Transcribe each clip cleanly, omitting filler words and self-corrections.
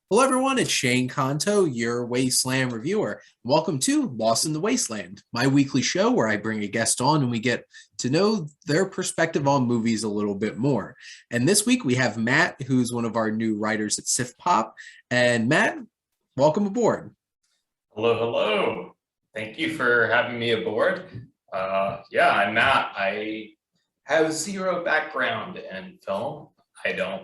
Hello, everyone. It's Shane Kanto, your Wasteland Reviewer. Welcome to Lawson the Wasteland, my weekly show where I bring a guest on and we get to know their perspective on movies a little bit more. And this week we have Matt, who's one of our new writers at SiftPop. And Matt, welcome aboard. Hello, hello. Thank you for having me aboard. Yeah, I'm Matt. I have zero background in film. I don't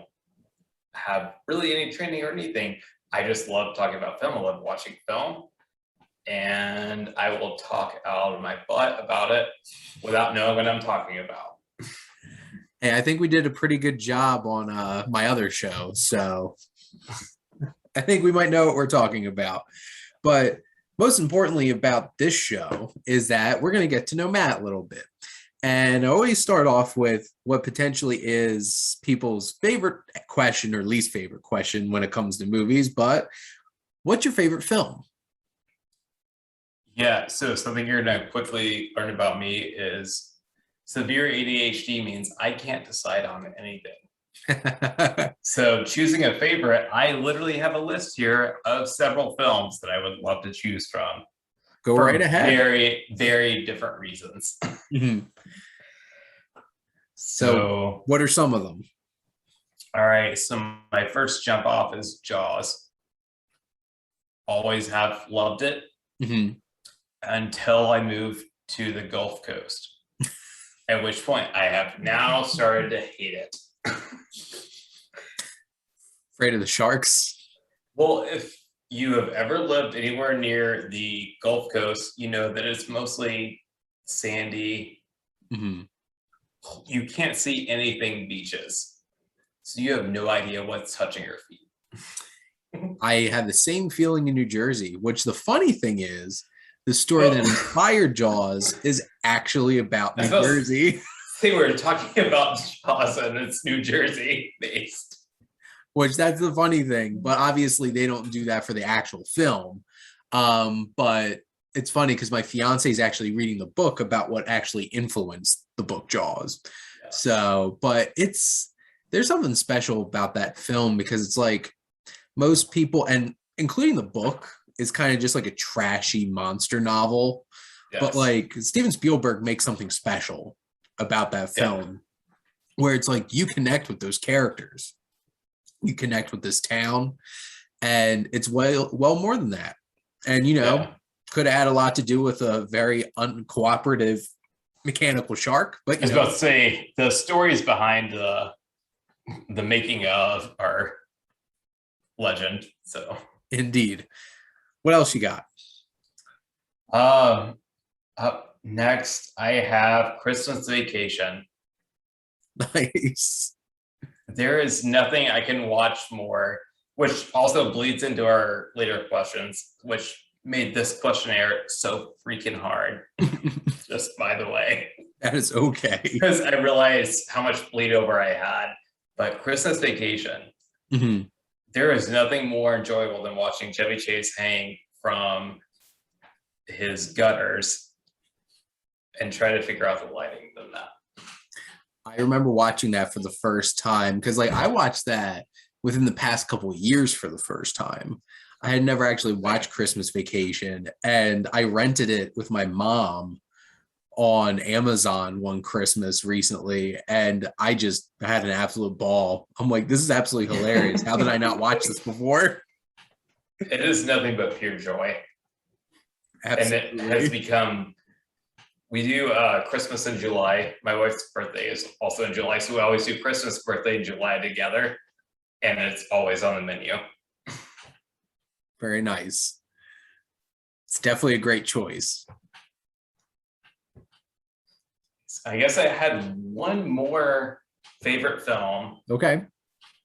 have really any training or anything. I just love talking about film. I love watching film. And I will talk out of my butt about it without knowing what I'm talking about. Hey, I think we did a pretty good job on my other show. So I think we might know what we're talking about. But most importantly about this show is that we're going to get to know Matt a little bit. And I always start off with what potentially is people's favorite question or least favorite question when it comes to movies. But what's your favorite film? Yeah, so something you're going to quickly learn about me is severe ADHD means I can't decide on anything. So choosing a favorite, I literally have a list here of several films that I would love to choose from. Go right ahead. Very, very different reasons. Mhm. So what are some of them? All right, so my first jump off is Jaws. Always have loved it until I moved to the Gulf Coast, at which point I have now started to hate it. Afraid of the sharks? Well, if you have ever lived anywhere near the Gulf Coast, you know that it's mostly sandy. You can't see anything beaches. So you have no idea what's touching your feet. I had the same feeling in New Jersey, which the funny thing is, the story that inspired Jaws is actually about New Jersey. They were talking about Jaws and it's New Jersey based. Which that's the funny thing, but obviously they don't do that for the actual film. But it's funny because my fiance is actually reading the book about what actually influenced the book Jaws. Yeah. So, but there's something special about that film because it's like most people, and including the book, is kind of just like a trashy monster novel. Yes. But like Steven Spielberg makes something special about that film where it's like you connect with those characters. You connect with this town, and it's well more than that. And could have had a lot to do with a very uncooperative mechanical shark. But I was about to say the stories behind the making of are legend. So indeed. What else you got? Up next, I have Christmas Vacation. Nice. There is nothing I can watch more, which also bleeds into our later questions, which made this questionnaire so freaking hard. Just by the way. That is okay. Because I realized how much bleed over I had. But Christmas Vacation, there is nothing more enjoyable than watching Chevy Chase hang from his gutters and try to figure out the lighting than that. I remember watching that for the first time because I watched that within the past couple of years for the first time. I had never actually watched Christmas Vacation, and I rented it with my mom on Amazon one Christmas recently, and I just had an absolute ball. I'm like, this is absolutely hilarious. How did I not watch this before? It is nothing but pure joy. Absolutely. And it has become, we do Christmas in July. My wife's birthday is also in July, so we always do Christmas, birthday, July together, and it's always on the menu. Very nice. It's definitely a great choice. I guess I had one more favorite film. Okay.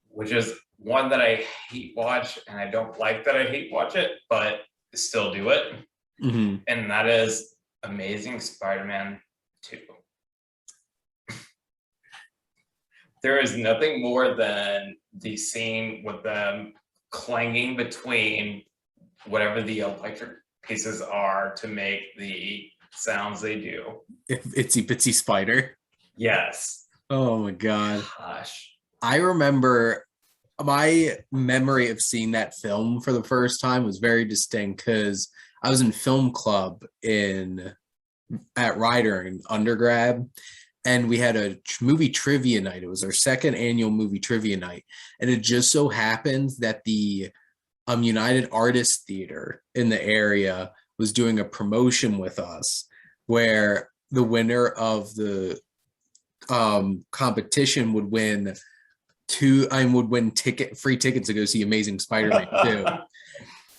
Which is one that I hate watch, and I don't like that I hate watch it, but still do it. And that is Amazing Spider-Man 2. There is nothing more than the scene with them clanging between whatever the electric pieces are to make the sounds they do. Itsy Bitsy Spider. Yes. Oh my God. Gosh. I remember my memory of seeing that film for the first time was very distinct because I was in film club in at Rider in undergrad, and we had a movie trivia night. It was our second annual movie trivia night, and it just so happens that the United Artists Theater in the area was doing a promotion with us, where the winner of the competition would win free tickets to go see Amazing Spider-Man 2.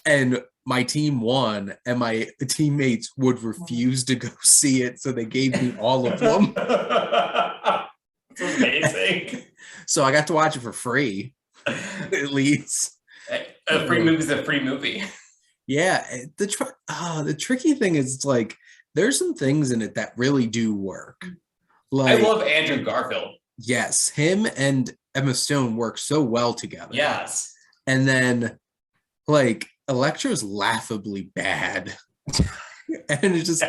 And my team won, and my teammates would refuse to go see it, so they gave me all of them. That's amazing. So I got to watch it for free, at least. A free movie is a free movie. Yeah, the tricky thing is like there's some things in it that really do work. Like, I love Andrew Garfield. Yes, him and Emma Stone work so well together. Yes. And then like Electro's laughably bad. And it's just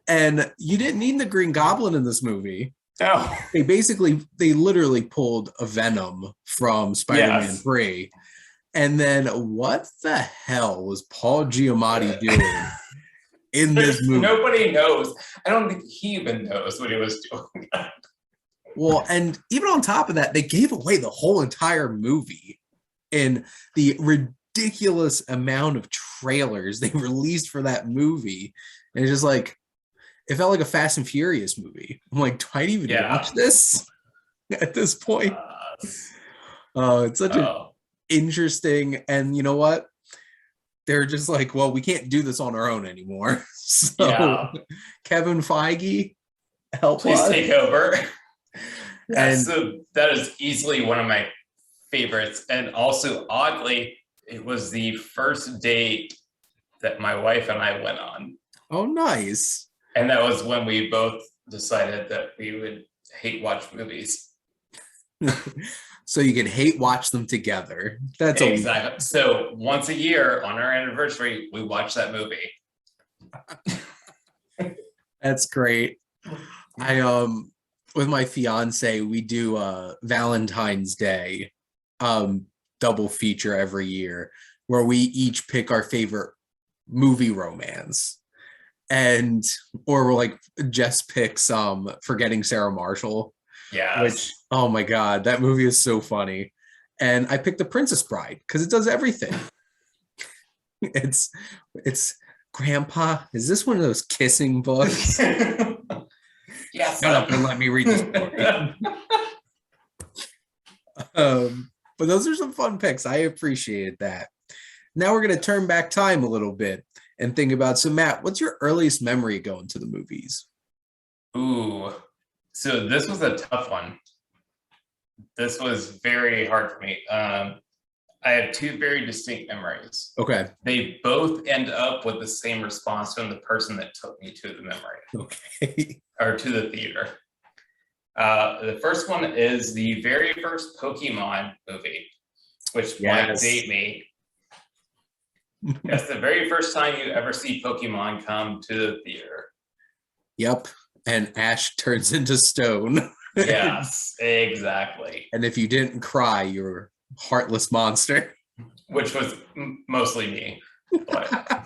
and you didn't need the Green Goblin in this movie. No. They literally pulled a Venom from Spider-Man 3. And then what the hell was Paul Giamatti doing in this movie? Nobody knows. I don't think he even knows what he was doing. Well, and even on top of that, they gave away the whole entire movie in the ridiculous amount of trailers they released for that movie. And it's just like, it felt like a Fast and Furious movie. I'm like, do I even watch this at this point? It's such an interesting, and you know what? They're just like, well, we can't do this on our own anymore. So Kevin Feige, please take over. And so that is easily one of my favorites. And also, oddly, it was the first date that my wife and I went on. Oh, nice. And that was when we both decided that we would hate watch movies. So you can hate watch them together. That's exactly. So once a year on our anniversary, we watch that movie. That's great. I with my fiance, we do Valentine's Day double feature every year where we each pick our favorite movie romance. And or we'll like just pick Forgetting Sarah Marshall. Yeah. Which, oh my God, that movie is so funny. And I picked The Princess Bride because it does everything. It's Grandpa, is this one of those kissing books? Yes. Shut up and let me read this book. But those are some fun picks. I appreciated that. Now we're going to turn back time a little bit and think about, so Matt, what's your earliest memory going to the movies? Ooh, so this was a tough one. This was very hard for me. I have two very distinct memories. Okay. They both end up with the same response from the person that took me to the memory. Okay. Or to the theater. The first one is the very first Pokemon movie, which might date me. That's the very first time you ever see Pokemon come to the theater. Yep. And Ash turns into stone. Yes, exactly. And if you didn't cry, you're a heartless monster. Which was mostly me. But,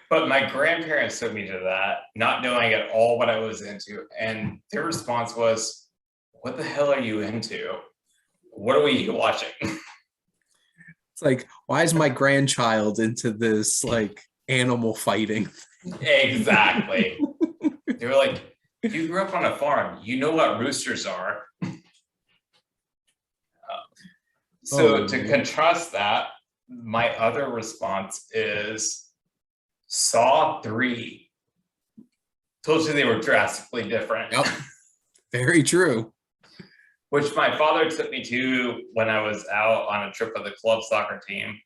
but my grandparents took me to that, not knowing at all what I was into. And their response was, what the hell are you into? What are we watching? It's like, why is my grandchild into this like animal fighting? Exactly. They were like, you grew up on a farm, you know what roosters are. To contrast that, my other response is Saw 3. Told you they were drastically different. Yep. Very true. Which my father took me to when I was out on a trip with the club soccer team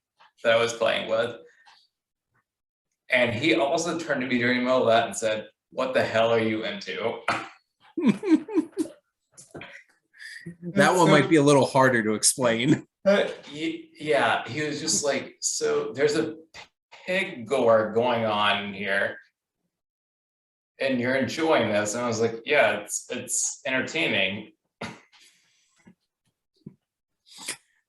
that I was playing with. And he also turned to me during the middle of that and said, what the hell are you into? That one might be a little harder to explain. Yeah, he was just like, so there's a pig gore going on here and you're enjoying this. And I was like, yeah, it's entertaining.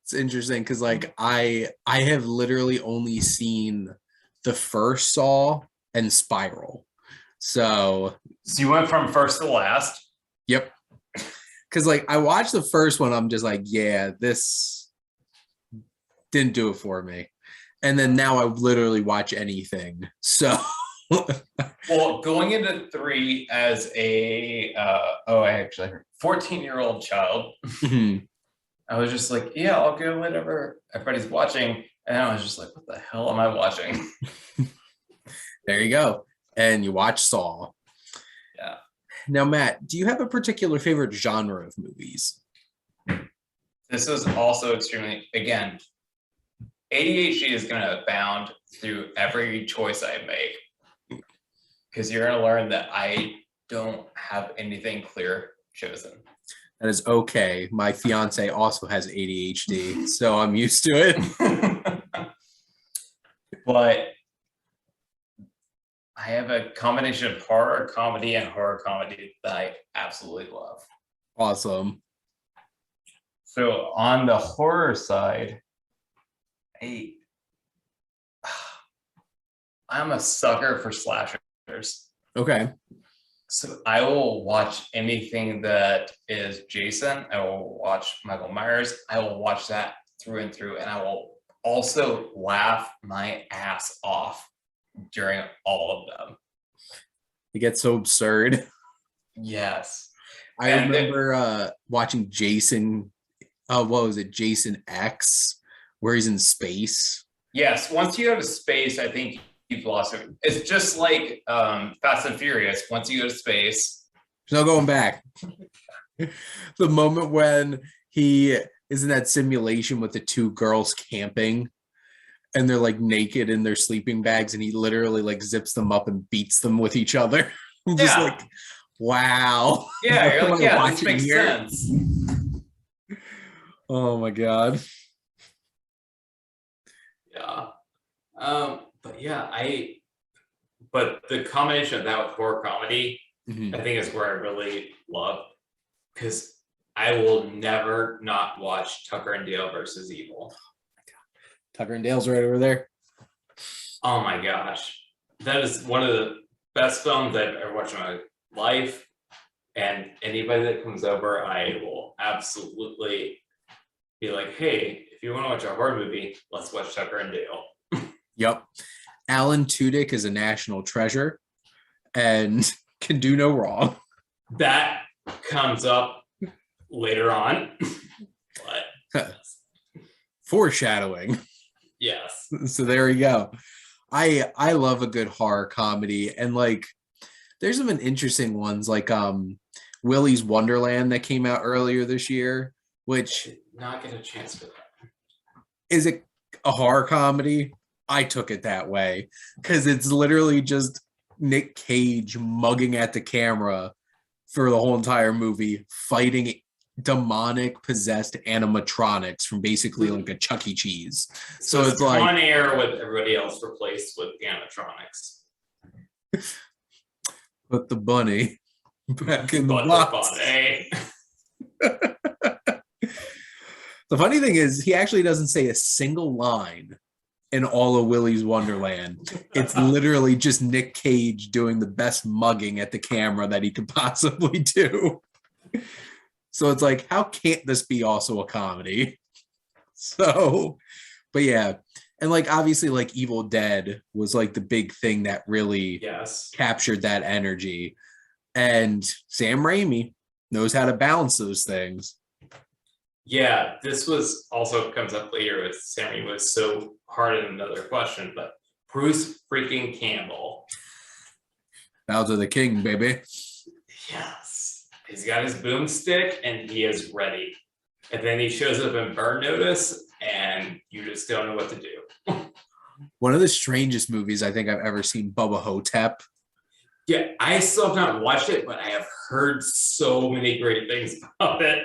It's interesting because like I have literally only seen the first Saw and Spiral. So So you went from first to last. yep. Because like I watched the first one, I'm just like, yeah, this didn't do it for me. And then now I literally watch anything. So Well, going into 3 as a I actually 14-year-old child, I was just like, yeah, I'll go whatever everybody's watching. And I was just like, what the hell am I watching? there you go. And you watch Saw. Yeah. Now, Matt, do you have a particular favorite genre of movies? This is also extremely, again, ADHD is going to abound through every choice I make. Because you're going to learn that I don't have anything clear chosen. That is okay. My fiance also has ADHD, so I'm used to it. But I have a combination of horror comedy and horror comedy that I absolutely love. Awesome. So on the horror side, I'm a sucker for slashers. Okay. So I will watch anything that is Jason. I will watch Michael Myers. I will watch that through and through. And I will also laugh my ass off during all of them. It gets so absurd. Yes. I remember watching Jason, what was it, Jason X, where he's in space. Yes, once you go to space, I think you've lost it. It's just like Fast and Furious. Once you go to space, there's no going back. The moment when he is in that simulation with the two girls camping and they're like naked in their sleeping bags and he literally like zips them up and beats them with each other. I'm just like, wow. Yeah, you're like, yeah, this makes sense. Oh my God. Yeah. But yeah, but the combination of that with horror comedy, I think is where I really love, because I will never not watch Tucker and Dale versus Evil. Tucker and Dale's right over there. Oh my gosh. That is one of the best films I've ever watched in my life. And anybody that comes over, I will absolutely be like, hey, if you want to watch a horror movie, let's watch Tucker and Dale. Yep. Alan Tudyk is a national treasure and can do no wrong. That comes up later on. But foreshadowing. Yes. So there you go. I love a good horror comedy, and like there's some interesting ones like Willy's Wonderland that came out earlier this year, which I did not get a chance for that. Is it a horror comedy? I took it that way because it's literally just Nick Cage mugging at the camera for the whole entire movie, fighting demonic possessed animatronics from basically like a Chuck E. Cheese. So it's like on air with everybody else replaced with animatronics. Put the bunny back in the box. The funny thing is, he actually doesn't say a single line in all of Willy's Wonderland. It's literally just Nick Cage doing the best mugging at the camera that he could possibly do. So it's like, how can't this be also a comedy? So, but yeah. And like, obviously, like Evil Dead was like the big thing that really captured that energy. And Sam Raimi knows how to balance those things. Yeah, this was also comes up later with Sammy was so hard in another question, but Bruce freaking Campbell. Bow to the king, baby. Yes. He's got his boomstick and he is ready. And then he shows up in Burn Notice and you just don't know what to do. One of the strangest movies I think I've ever seen, Bubba Hotep. Yeah, I still have not watched it, but I have heard so many great things about it.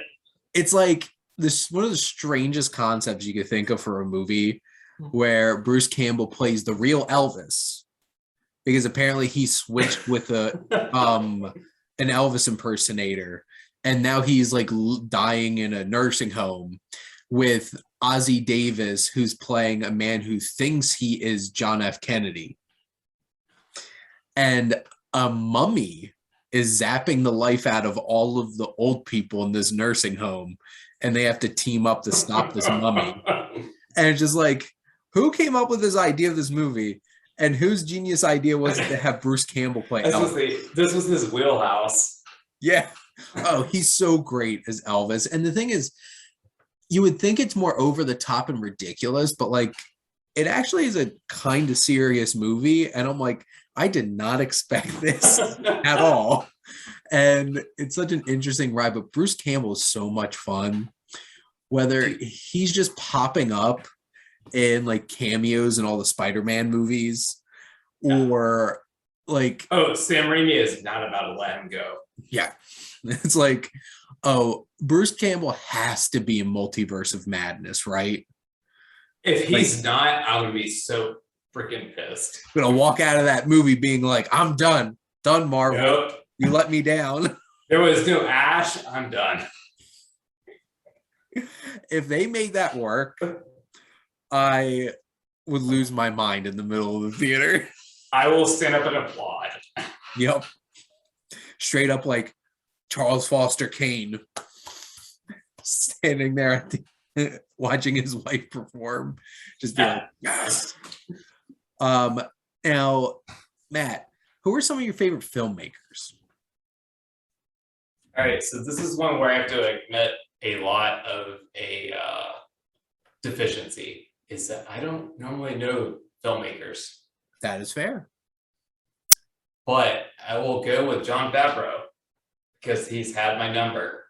It's like this one of the strangest concepts you could think of for a movie where Bruce Campbell plays the real Elvis because apparently he switched with an Elvis impersonator and now he's like dying in a nursing home, with Ozzie Davis, who's playing a man who thinks he is John F. Kennedy. And a mummy is zapping the life out of all of the old people in this nursing home, and they have to team up to stop this mummy. And it's just like, who came up with this idea of this movie? And whose genius idea was it to have Bruce Campbell play Elvis? This was his wheelhouse. Yeah. Oh, he's so great as Elvis. And the thing is, you would think it's more over the top and ridiculous, but like, it actually is a kind of serious movie. And I'm like, I did not expect this at all. And it's such an interesting ride, but Bruce Campbell is so much fun. Whether he's just popping up in like cameos in all the Spider-Man movies, or like, oh, Sam Raimi is not about to let him go. Yeah. It's like, oh, Bruce Campbell has to be in Multiverse of Madness, right? If he's like, not, I'm gonna be so freaking pissed. I'm gonna walk out of that movie being like, I'm done, Marvel. Yep. You let me down. There was no Ash. I'm done. If they made that work, I would lose my mind in the middle of the theater. I will stand up and applaud. Yep. Straight up like Charles Foster Kane standing there at the, watching his wife perform. Just be like, yes. Now, Matt, who are some of your favorite filmmakers? All right, so this is one where I have to admit a lot of a deficiency, is that I don't normally know filmmakers. That is fair. But I will go with Jon Favreau because he's had my number.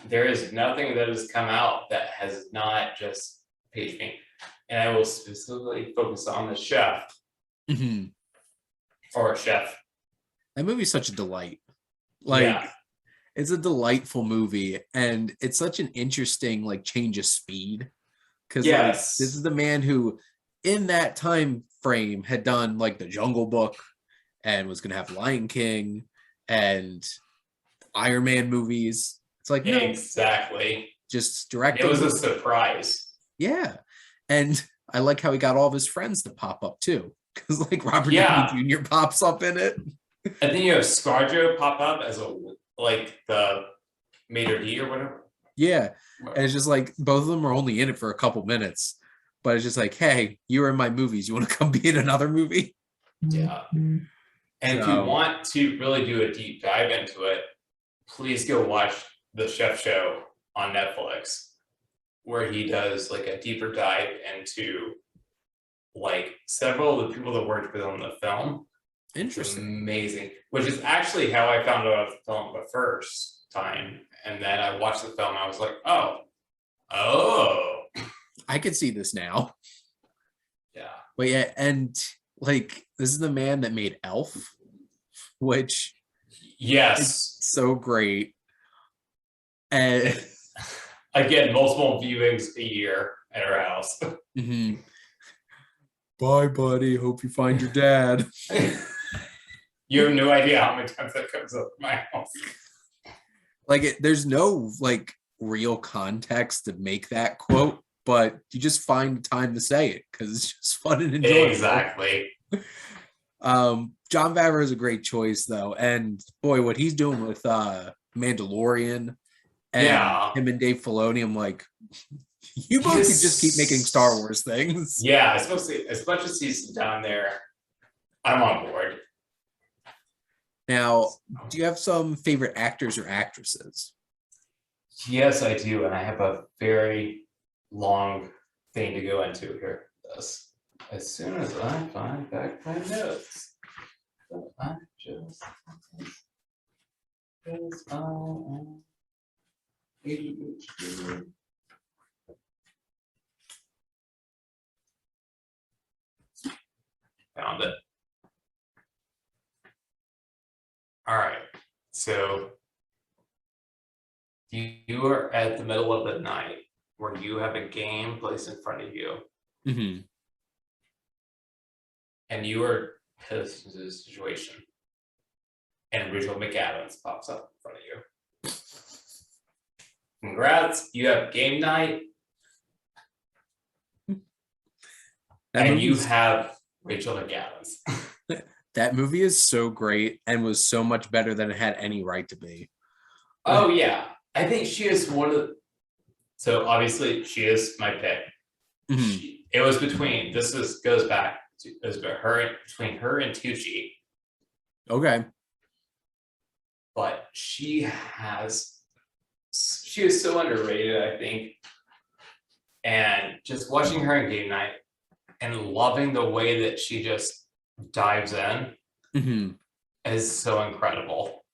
There is nothing that has come out that has not just paged me. And I will specifically focus on The Chef. Mm-hmm. Or Chef. That movie's such a delight. Like, it's a delightful movie. And it's such an interesting, like, change of speed. Because like, this is the man who, in that time frame, had done, like, The Jungle Book and was going to have Lion King and Iron Man movies. It's like, no, exactly. Just directing. It was a surprise. Yeah. And I like how he got all of his friends to pop up too. Because like Robert Downey Jr. pops up in it. And then you have ScarJo pop up as a like the maitre d' or whatever. Yeah. And it's just like both of them are only in it for a couple minutes. But it's just like, hey, you were in my movies. You want to come be in another movie? Yeah. And if you want to really do a deep dive into it, please go watch The Chef Show on Netflix, where he does like a deeper dive into like several of the people that worked with him in the film. Interesting. Amazing. Which is actually how I found out about the film the first time. And then I watched the film and I was like, oh. I could see this now. Yeah. But yeah, and like this is the man that made Elf, which is so great. And again, multiple viewings a year at our house. Mm-hmm. Bye, buddy. Hope you find your dad. You have no idea how many times that comes up in my house. Like, there's no like real context to make that quote, but you just find time to say it because it's just fun and enjoyable. Exactly. Jon Favreau is a great choice, though, and boy, what he's doing with Mandalorian and him and Dave Filoni, I'm like, you both could just keep making Star Wars things. Yeah, especially as much as he's down there, I'm on board. Now, do you have some favorite actors or actresses? Yes, I do, and I have a very long thing to go into here. This. As soon as I find back my notes, I just found it. All right, so you are at the middle of the night where you have a game placed in front of you. Mm-hmm. And you are pissed into the situation. And Rachel McAdams pops up in front of you. Congrats, you have game night. That And you movie's have Rachel McAdams. that movie is so great and was so much better than it had any right to be. Oh yeah, I think she is one of the. So obviously she is my pick. Mhm. It was between goes back to it was between her and Tucci, Okay. but she is so underrated, I think. And just watching her in game night and loving the way that she just dives in Mhm. is so incredible.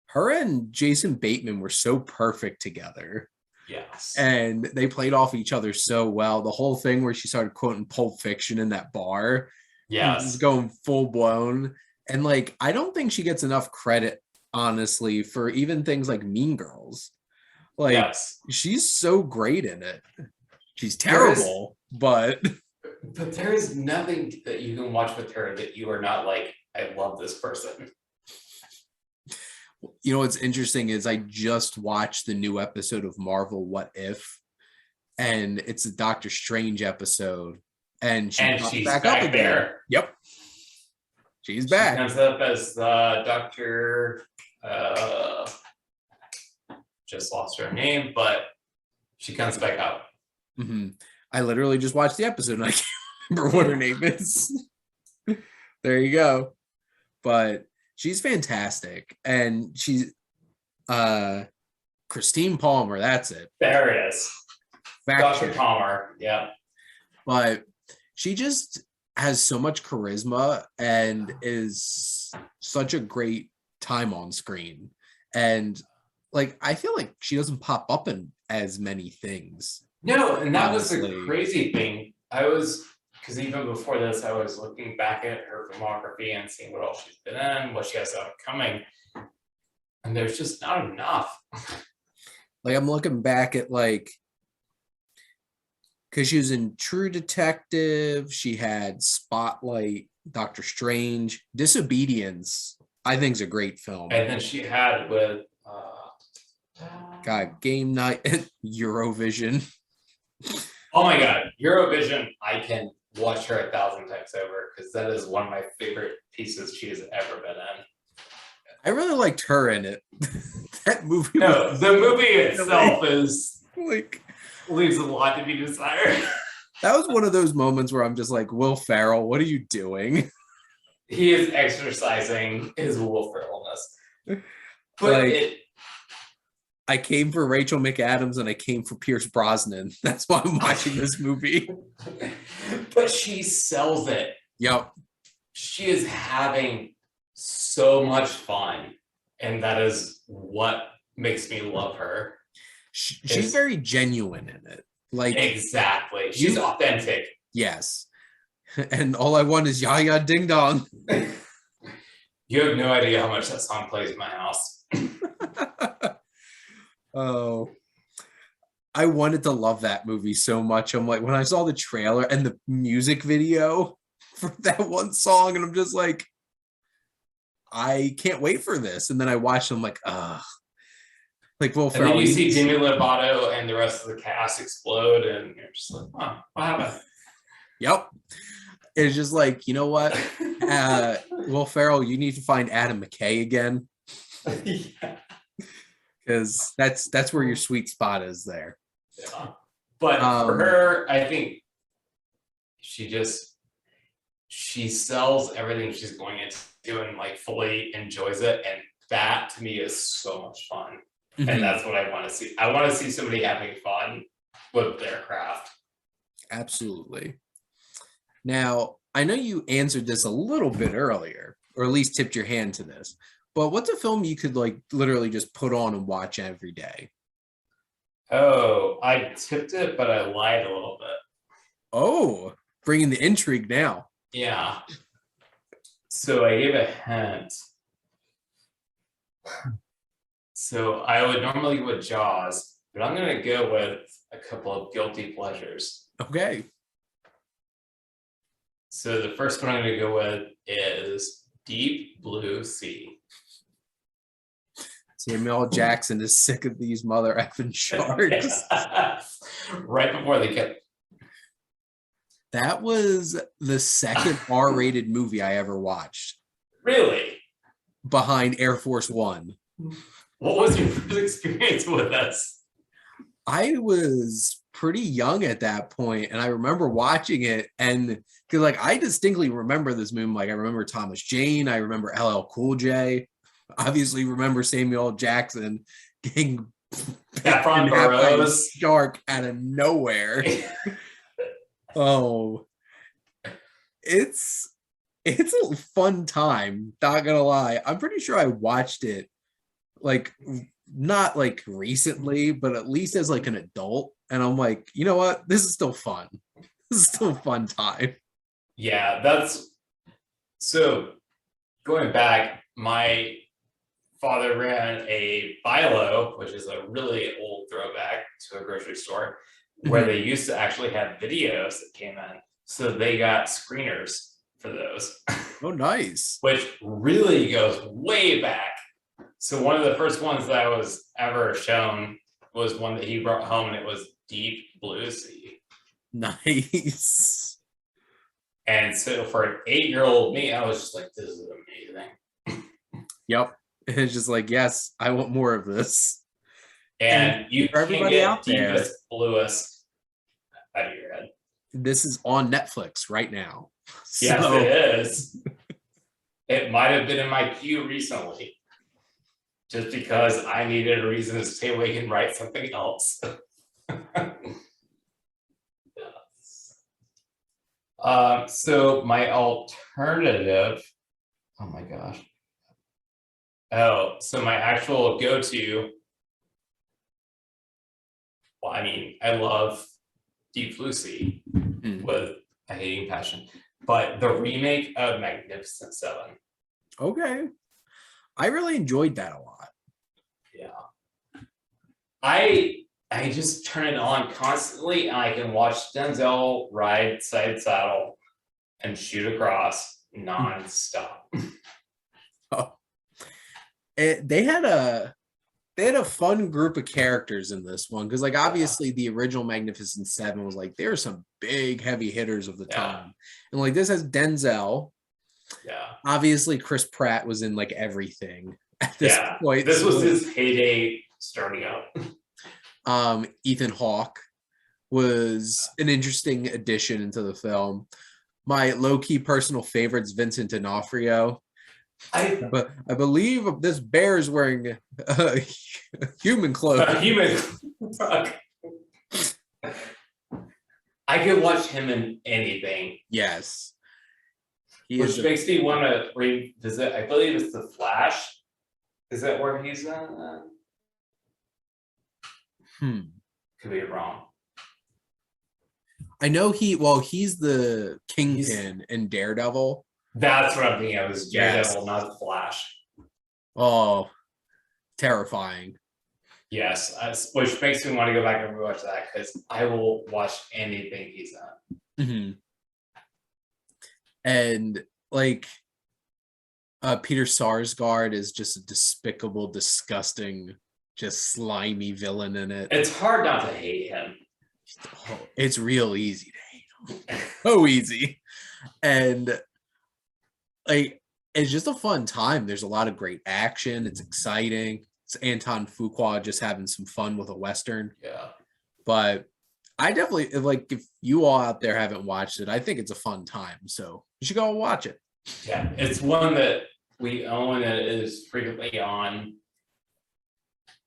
Her and Jason Bateman were so perfect together. Yes. And they played off each other so well. The whole thing where she started quoting Pulp Fiction in that bar, was Yes. going full blown. And like, I don't think she gets enough credit, honestly, for even things like Mean Girls. Like, Yes. she's so great in it. She's There is- terrible, but But there is nothing that you can watch with her that you are not like, I love this person. you know what's interesting is I just watched the new episode of Marvel What If, and it's a Doctor Strange episode, and she And pops she's back back up again. there. Yep, she's She back. comes up as Dr. Just lost her name, but she comes back up. Mhm. I literally just watched the episode and I can't remember what her name is. There you go. But she's fantastic, and she's Christine Palmer. That's it. There it is. Fact Dr. check. Palmer. Yeah. But she just has so much charisma and is such a great time on screen. And like, I feel like she doesn't pop up in as many things. No, and that was Honestly. the crazy thing. Because even before this, I was looking back at her filmography and seeing what else she's been in, what she has upcoming. And there's just not enough. Like, I'm looking back at like, because she was in True Detective, she had Spotlight, Doctor Strange, Disobedience. I think is a great film. And then she had with God, Game Night, Eurovision. oh my god, Eurovision, I can watch her 1,000 times over because that is one of my favorite pieces she has ever been in. I really liked her in it. That movie. No, the movie itself is like, leaves a lot to be desired. that was one of those moments where I'm just like, Will Ferrell, what are you doing? He is exercising his Will Ferrellness. But Like, I came for Rachel McAdams and I came for Pierce Brosnan. That's why I'm watching this movie. But she sells it. Yep. She is having so much fun. And that is what makes me love her. She's very genuine in it. Like, exactly. She's authentic. Yes. And all I want is Ya Ya Ding Dong. You have no idea how much that song plays in my house. Oh, I wanted to love that movie so much. I'm like, when I saw the trailer and the music video for that one song, and I'm just like, I can't wait for this. And then I watched, I'm like, like Will Ferrell. And then you see Demi Lovato and the rest of the cast explode, and you're just like, oh, what happened? Yep. It's just like, you know what? Will Ferrell, you need to find Adam McKay again. Yeah. Because that's where your sweet spot is there. Yeah. But for her, I think she sells everything she's going into and like fully enjoys it. And that to me is so much fun. Mm-hmm. And that's what I want to see. I want to see somebody having fun with their craft. Absolutely. Now, I know you answered this a little bit earlier, or at least tipped your hand to this. But what's a film you could like literally just put on and watch every day? Oh, I tipped it, but I lied a little bit. Oh, bringing the intrigue now. Yeah. So I gave a hint. So I would normally go with Jaws, but I'm going to go with a couple of guilty pleasures. Okay. So the first one I'm going to go with is Deep Blue Sea. Samuel Jackson is sick of these mother effing sharks. Right before they get. That was the second R-rated movie I ever watched, Really? behind Air Force One. What was your first experience with this? I was pretty young at that point, and I remember watching it, and because like I distinctly remember this movie. Like I remember Thomas Jane, I remember LL Cool J, obviously remember Samuel L. Jackson getting Saffron bitten by a Burrows. shark out of nowhere. Oh, it's a fun time, not gonna lie. I'm pretty sure I watched it like not like recently, but at least as like an adult. And I'm like, you know what? This is still fun. This is still a fun time. Yeah, that's so going back, my father ran a Bilo, which is a really old throwback to a grocery store, where they used to actually have videos that came in. So they got screeners for those, Oh, nice. which really goes way back. So one of the first ones that was ever shown was one that he brought home, and it was Deep Blue Sea. Nice. And so for an 8-year-old me, I was just like, this is amazing. Yep. It's just like, yes, I want more of this. And you for can everybody get out there, deepest, bluest out of your head. this is on Netflix right now. Yes, So, it is. It might have been in my queue recently, just because I needed a reason to stay awake and write something else. So my alternative, oh my gosh. Oh, so my actual go-to, well, I mean, I love Deep Blue Sea with a hating passion, but the remake of Magnificent Seven. Okay. I really enjoyed that a lot. Yeah. I just turn it on constantly, and I can watch Denzel ride side saddle and shoot across nonstop. Oh. They had a fun group of characters in this one, because like obviously the original Magnificent Seven was like there are some big heavy hitters of the time, and like this has Denzel. Yeah. Obviously, Chris Pratt was in like everything at this point. This was his heyday starting out. Ethan Hawke was an interesting addition into the film. My low-key personal favorite is Vincent D'Onofrio. But I believe this bear is wearing human clothes. Human. I could watch him in anything. Yes. Which makes me want to revisit, I believe it's The Flash. Is that where he's in? Could be wrong. I know he's the Kingpin in Daredevil. That's what I'm thinking of, is Daredevil, not The Flash. Oh, terrifying. Yes, which makes me want to go back and rewatch that, because I will watch anything he's in. And like Peter Sarsgaard is just a despicable, disgusting, just slimy villain in it. It's hard not to hate him. Oh, it's real easy to hate him. So easy. And like it's just a fun time. There's a lot of great action. It's exciting. It's Anton Fuqua just having some fun with a Western. Yeah. But I definitely like, if you all out there haven't watched it, I think it's a fun time. So you should go watch it. Yeah, it's one that we own and it is frequently on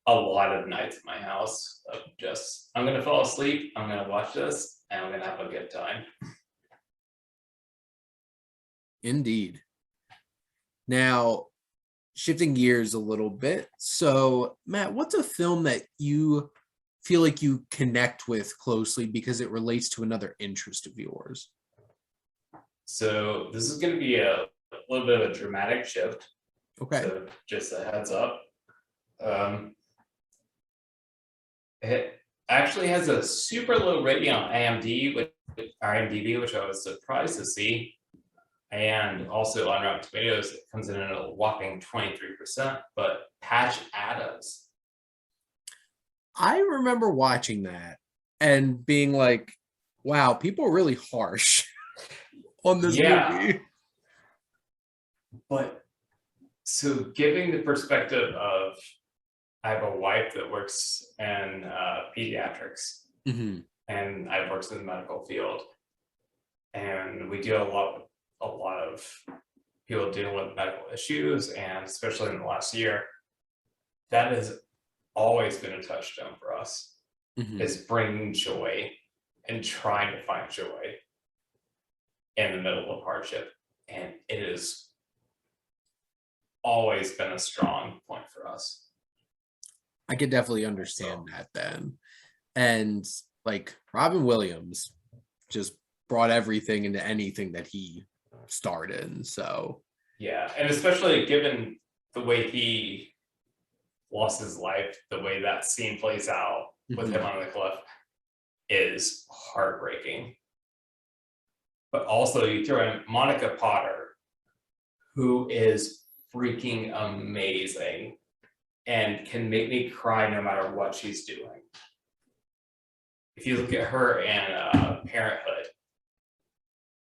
a lot of nights at my house. Of just, I'm gonna fall asleep, I'm gonna watch this, and I'm gonna have a good time. Indeed. Now, shifting gears a little bit. So, Matt, what's a film that you feel like you connect with closely because it relates to another interest of yours? So this is going to be a little bit of a dramatic shift. Okay. So just a heads up. It actually has a super low rating on IMDb, which I was surprised to see. And also on Rotten Tomatoes, it comes in at a whopping 23%, but Patch Adams. I remember watching that and being like, Wow, people are really harsh on this Yeah, movie. but so giving the perspective of I have a wife that works in pediatrics, Mhm. and I works in the medical field, and we deal a lot of people dealing with medical issues, and especially in the last year, that has always been a touchstone for us, Mhm. is bringing joy and trying to find joy in the middle of hardship, and it has always been a strong point for us. I could definitely So understand that then. And like Robin Williams just brought everything into anything that he starred in. So yeah, and especially given the way he lost his life, the way that scene plays out with him mhm. on the cliff is heartbreaking. But also, you throw in Monica Potter, who is freaking amazing and can make me cry no matter what she's doing. If you look at her in Parenthood,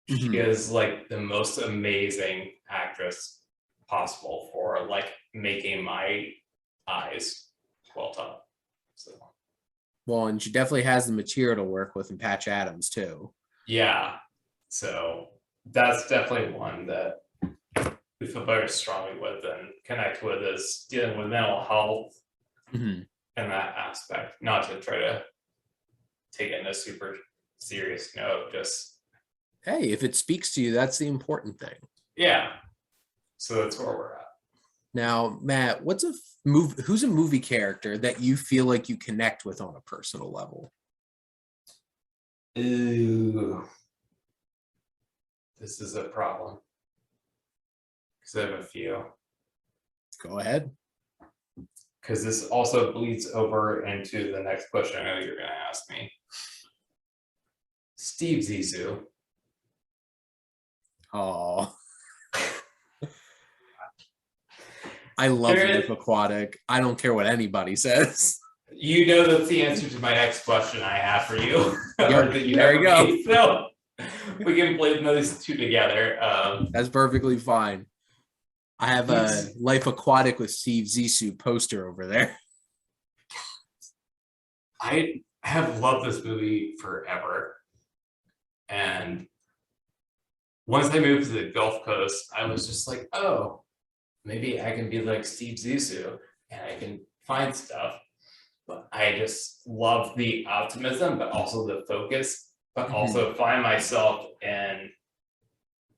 she Mhm. is like the most amazing actress possible for like making my eyes welt up. So Well, and she definitely has the material to work with in Patch Adams too. yeah, so that's definitely one that we feel very strongly with and connect with, is dealing with mental health Mhm. and that aspect. Not to try to take it in a super serious note, just Hey, if it speaks to you, that's the important thing. yeah. So that's where we're at. Now, Matt, what's a movie? Who's a movie character that you feel like you connect with on a personal level? Ooh, this is a problem because I have a few. Go ahead. Because this also bleeds over into the next question I know you're going to ask me. Steve Zissou. Oh, I love There Life is, Aquatic. I don't care what anybody says. you know that's the answer to my next question I have for you, or Yep, that you there have you for go. me. So we can play those two together. That's perfectly fine. I have a He's, Life Aquatic with Steve Zissou poster over there. I have loved this movie forever. And once I moved to the Gulf Coast, I was just like, oh, maybe I can be like Steve Zissou and I can find stuff. But I just love the optimism, but also the focus, but Mhm. also find myself in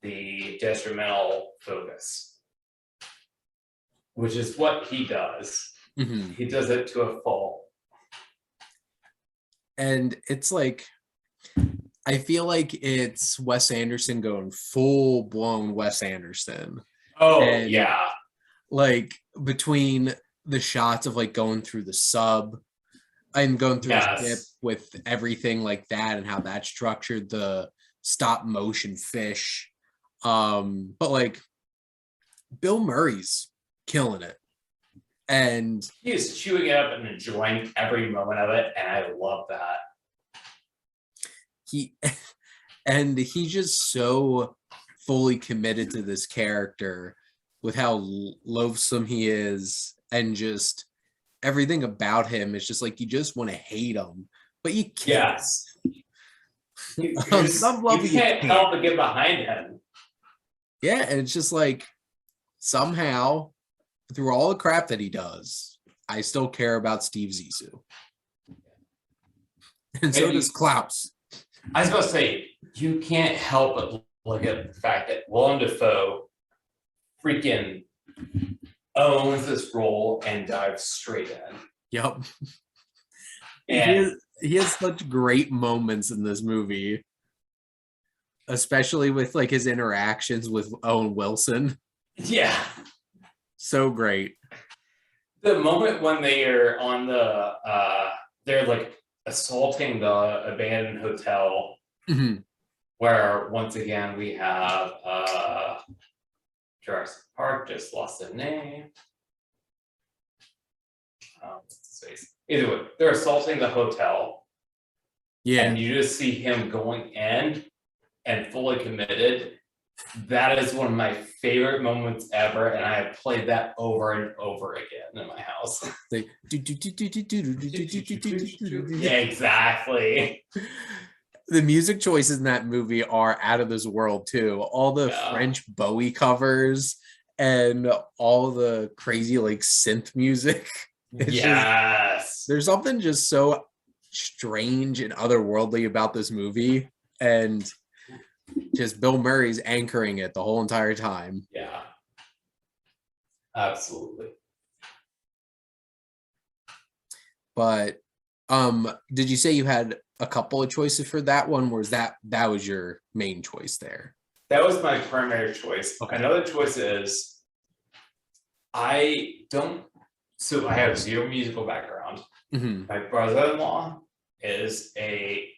the detrimental focus, which is what he does. Mhm. He does it to a fault. And it's like, I feel like it's Wes Anderson going full blown Wes Anderson. Oh, And yeah. like between the shots of like going through the sub and going through the ship Yes. with everything like that and how that's structured, the stop motion fish. But like Bill Murray's killing it. And He is chewing it up and enjoying every moment of it. And I love that. he and he's just so fully committed to this character with how loathsome he is and just everything about him is just like you just want to hate him, but you can't. Yes. On some You level, you can't can't. help but get behind him. Yeah, and it's just like somehow through all the crap that he does, I still care about Steve Zissou, and so And does Klaus. I was going to say, you can't help but look at the fact that Willem Dafoe freaking owns this role and dives straight in. Yep, And he has such great moments in this movie, especially with like his interactions with Owen Wilson. yeah, So great. the moment when they are on they're like assaulting the abandoned hotel, Mhm. where once again we have Jurassic Park, just lost the name. Either way, they're assaulting the hotel, and Yeah. you just see him going in and fully committed. That is one of my favorite moments ever, and I have played that over and over again in my house. Like, Yeah, exactly. the music choices in that movie are out of this world too. All the Yeah. French Bowie covers and all the crazy like synth music. It's Yes. there's something just so strange and otherworldly about this movie, and just Bill Murray's anchoring it the whole entire time. Yeah. Absolutely. But did you say you had a couple of choices for that one? Or was that was your main choice there? That was my primary choice. Okay. Another choice is I have zero musical background. Mm-hmm. My brother-in-law is a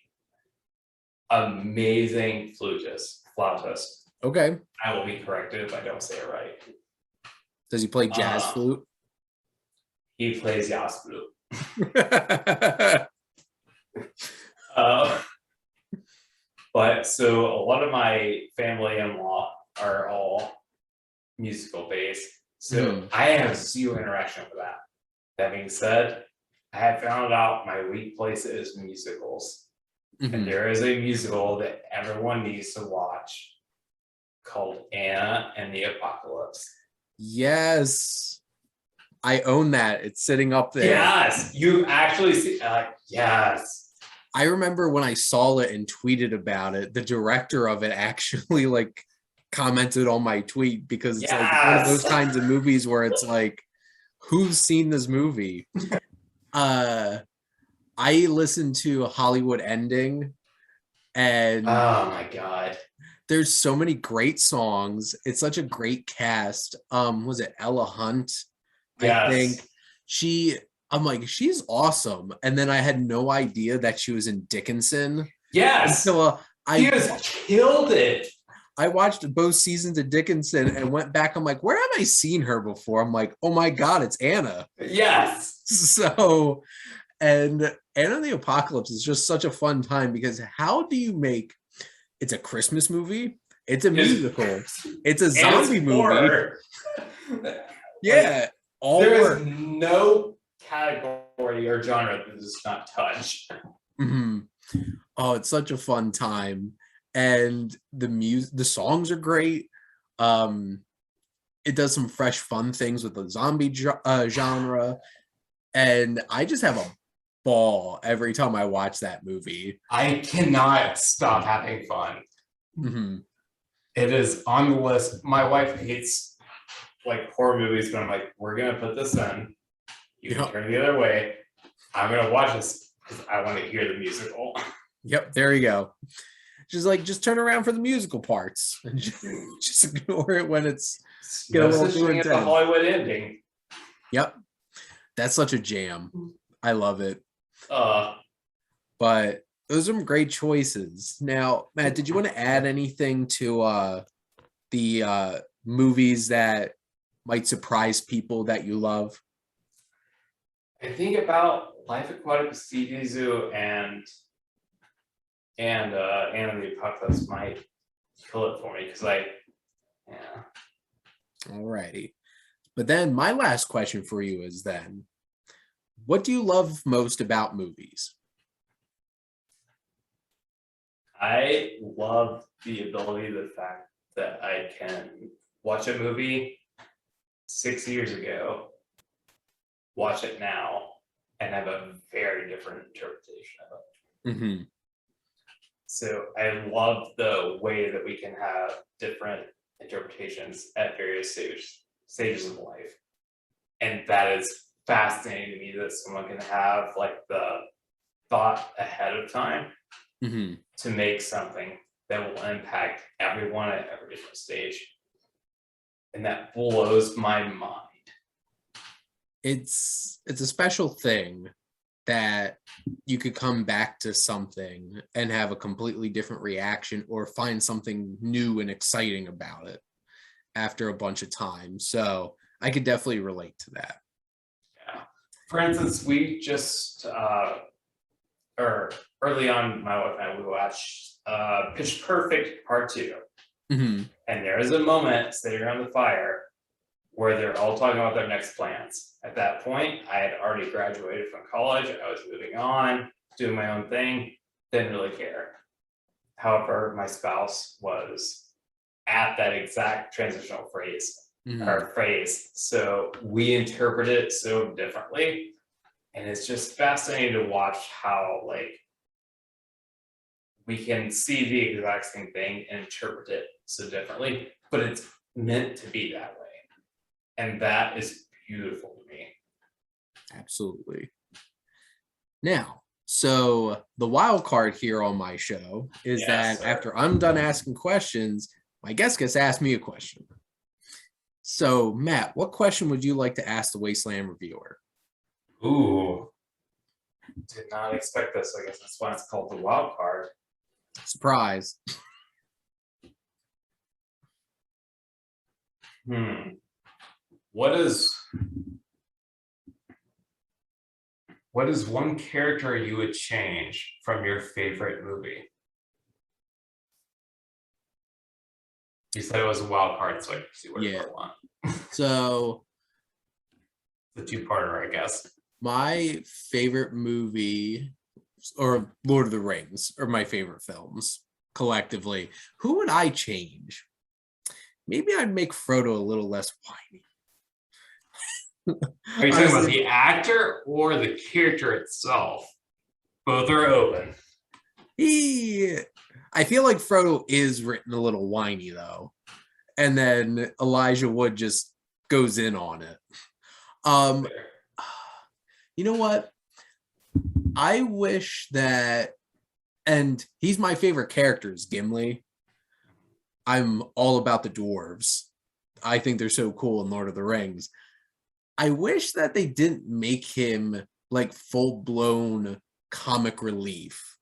amazing flautist. Okay. I will be corrected if I don't say it right. Does he play jazz flute? He plays jazz flute. But so a lot of my family-in-law are all musical based. So I have zero interaction with that. That being said, I have found out my weak place is musicals. And there is a musical that everyone needs to watch called Anna and the Apocalypse. Yes. I own that. It's sitting up there. Yes, you actually see. Yes. I remember when I saw it and tweeted about it, the director of it actually like commented on my tweet, because it's like one of those kinds of movies where it's like, who's seen this movie? I listened to Hollywood Ending, and oh my god, there's so many great songs. It's such a great cast. Was it Ella Hunt? Yes. I think I'm like, she's awesome. And then I had no idea that she was in Dickinson. Yes. Until he has killed it. I watched both seasons of Dickinson and went back. I'm like, where have I seen her before? I'm like, oh my God, it's Anna. Yes. So, and Anna and the Apocalypse is just such a fun time, because how do you make, it's a Christmas movie, it's a musical, it's a zombie movie. Yeah. There is no category or genre that does not touch. Mm-hmm. Oh, it's such a fun time, and the songs are great. It does some fresh, fun things with the zombie genre, and I just have a ball every time I watch that movie. I cannot stop having fun. Mm-hmm. It is on the list. My wife hates like horror movies, but I'm like, we're gonna put this in. You can turn the other way. I'm gonna watch this because I want to hear the musical. Yep, there you go. Just turn around for the musical parts and just ignore it when it's get a little too intense. The Hollywood ending. Yep, that's such a jam. I love it. But those are some great choices. Now, Matt, did you want to add anything to the movies that might surprise people that you love? I think about Life Aquatic with Steve Zissou and Anna and the Apocalypse might kill it for me, because Alrighty. But then my last question for you is then, what do you love most about movies? I love the ability, the fact that I can watch a movie 6 years ago, watch it now, and have a very different interpretation of it. Mm-hmm. So I love the way that we can have different interpretations at various stages of life. And that is fascinating to me, that someone can have like the thought ahead of time to make something that will impact everyone at every different stage. And that blows my mind. It's a special thing that you could come back to something and have a completely different reaction, or find something new and exciting about it after a bunch of time. So I could definitely relate to that. Yeah. For instance, we just or early on, my wife and I, we watched Pitch Perfect Part 2. Mm-hmm. And there is a moment sitting around the fire where they're all talking about their next plans. At that point, I had already graduated from college. I was moving on, doing my own thing, didn't really care. However, my spouse was at that exact transitional phrase or phrase. So we interpret it so differently. And it's just fascinating to watch how like we can see the exact same thing and interpret it so differently, but it's meant to be that way. And that is beautiful to me. Absolutely. Now, so the wild card here on my show is that after I'm done asking questions, my guest gets to ask me a question. So, Matt, what question would you like to ask the Wasteland Reviewer? Ooh, did not expect this. I guess that's why it's called the wild card. Surprise. What is one character you would change from your favorite movie? You said it was a wild card, so I can see what you want. So the two-parter, I guess. My favorite movie, or Lord of the Rings, are my favorite films collectively. Who would I change? Maybe I'd make Frodo a little less whiny. Are you talking about the actor or the character itself? Both are open. I feel like Frodo is written a little whiny though, and then Elijah Wood just goes in on it. You know what? I wish that, and he's my favorite character is Gimli. I'm all about the dwarves. I think they're so cool in Lord of the Rings. I wish that they didn't make him like full-blown comic relief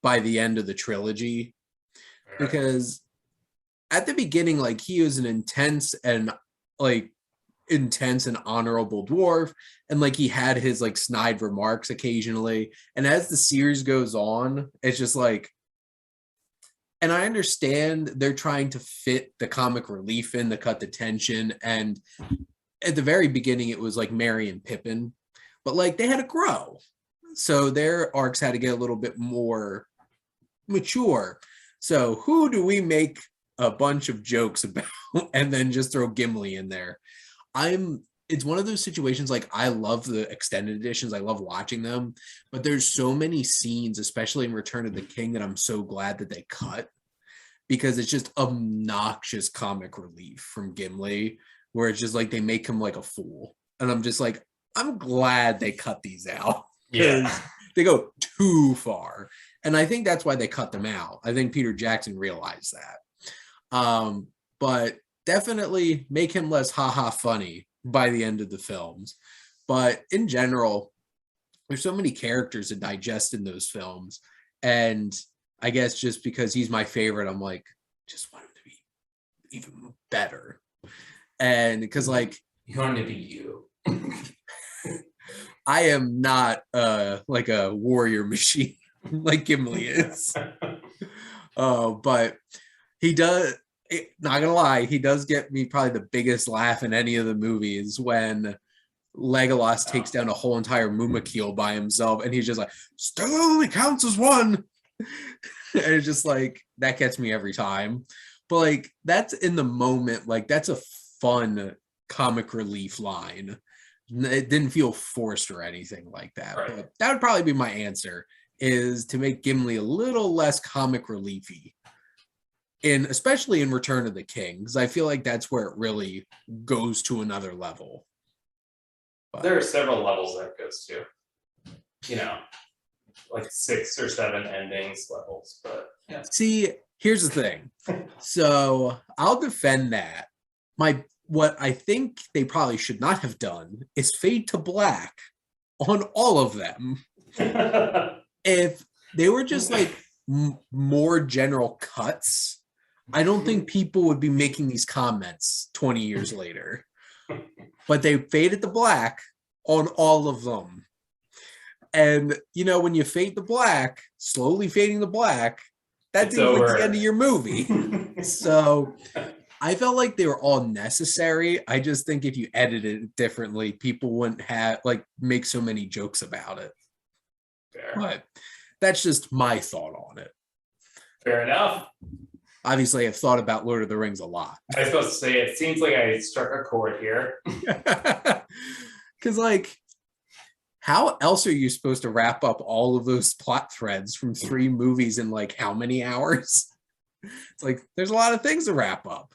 by the end of the trilogy, because at the beginning, like, he was an intense and honorable dwarf, and like he had his like snide remarks occasionally, and as the series goes on, it's just like, and I understand they're trying to fit the comic relief in to cut the tension, and at the very beginning it was like Merry and Pippin, but like they had to grow, so their arcs had to get a little bit more mature. So who do we make a bunch of jokes about and then just throw Gimli in there? It's one of those situations, like, I love the extended editions, I love watching them, but there's so many scenes, especially in Return of the King, that I'm so glad that they cut, because it's just obnoxious comic relief from Gimli, where it's just like they make him like a fool, and I'm just like, I'm glad they cut these out, because they go too far, and I think that's why they cut them out. I think Peter Jackson realized that. But definitely make him less haha funny by the end of the films. But in general, there's so many characters to digest in those films, and I guess just because he's my favorite, I'm like, just want him to be even better. And because, like, you want him to be you. I am not like a warrior machine like Gimli is. But he does, not gonna lie, he does get me probably the biggest laugh in any of the movies when Legolas takes down a whole entire Mumakil by himself, and he's just like, still only counts as one. And it's just like, that gets me every time. But like, that's in the moment, like, that's a fun comic relief line. It didn't feel forced or anything like that. Right. But that would probably be my answer, is to make Gimli a little less comic reliefy, especially in Return of the King, because I feel like that's where it really goes to another level. But there are several levels that goes to, like 6 or 7 endings levels, but yeah. See, here's the thing. So I'll defend that. What I think they probably should not have done is fade to black on all of them. If they were just like more general cuts, I don't think people would be making these comments 20 years later. But they faded to black on all of them. And when you fade to black, slowly fading to black, that's It's over. the end of your movie. So I felt like they were all necessary. I just think if you edited it differently, people wouldn't have make so many jokes about it. Fair. But that's just my thought on it. Fair enough. Obviously, I've thought about Lord of the Rings a lot. I was supposed to say, it seems like I struck a chord here. Because, how else are you supposed to wrap up all of those plot threads from 3 movies in how many hours? It's there's a lot of things to wrap up.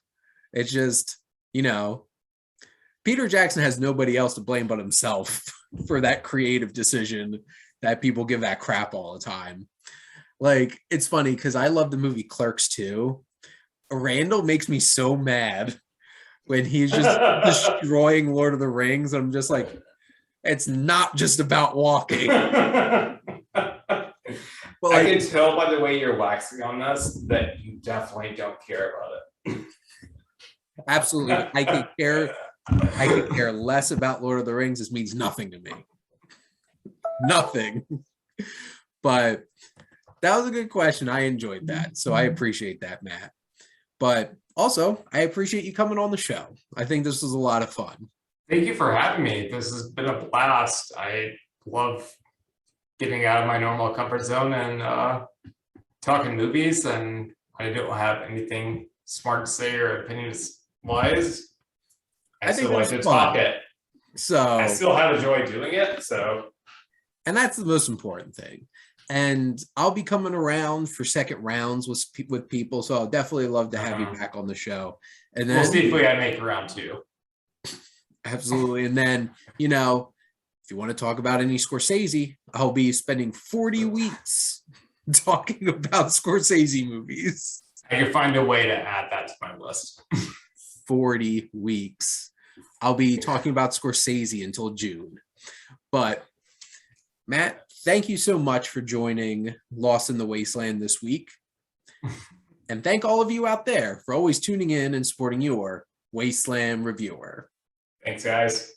It's just, Peter Jackson has nobody else to blame but himself for that creative decision that people give that crap all the time. It's funny because I love the movie Clerks too. Randall makes me so mad when he's just destroying Lord of the Rings. I'm just it's not just about walking. But I can tell by the way you're waxing on this that you definitely don't care about it. Absolutely. I could care less about Lord of the Rings. This means nothing to me. Nothing. But that was a good question. I enjoyed that. So I appreciate that, Matt. But also, I appreciate you coming on the show. I think this was a lot of fun. Thank you for having me. This has been a blast. I love getting out of my normal comfort zone and talking movies, and I don't have anything smart to say or opinions wise. I still like to talk it. So I still have a joy doing it. And that's the most important thing. And I'll be coming around for second rounds with people, so I'll definitely love to have you back on the show. And then we'll see if we gotta make round 2. Absolutely. And then, if you want to talk about any Scorsese, I'll be spending 40 weeks talking about Scorsese movies. I can find a way to add that to my list. 40 weeks. I'll be talking about Scorsese until June. But Matt, thank you so much for joining Lost in the Wasteland this week. And thank all of you out there for always tuning in and supporting your Wasteland Reviewer. Thanks, guys.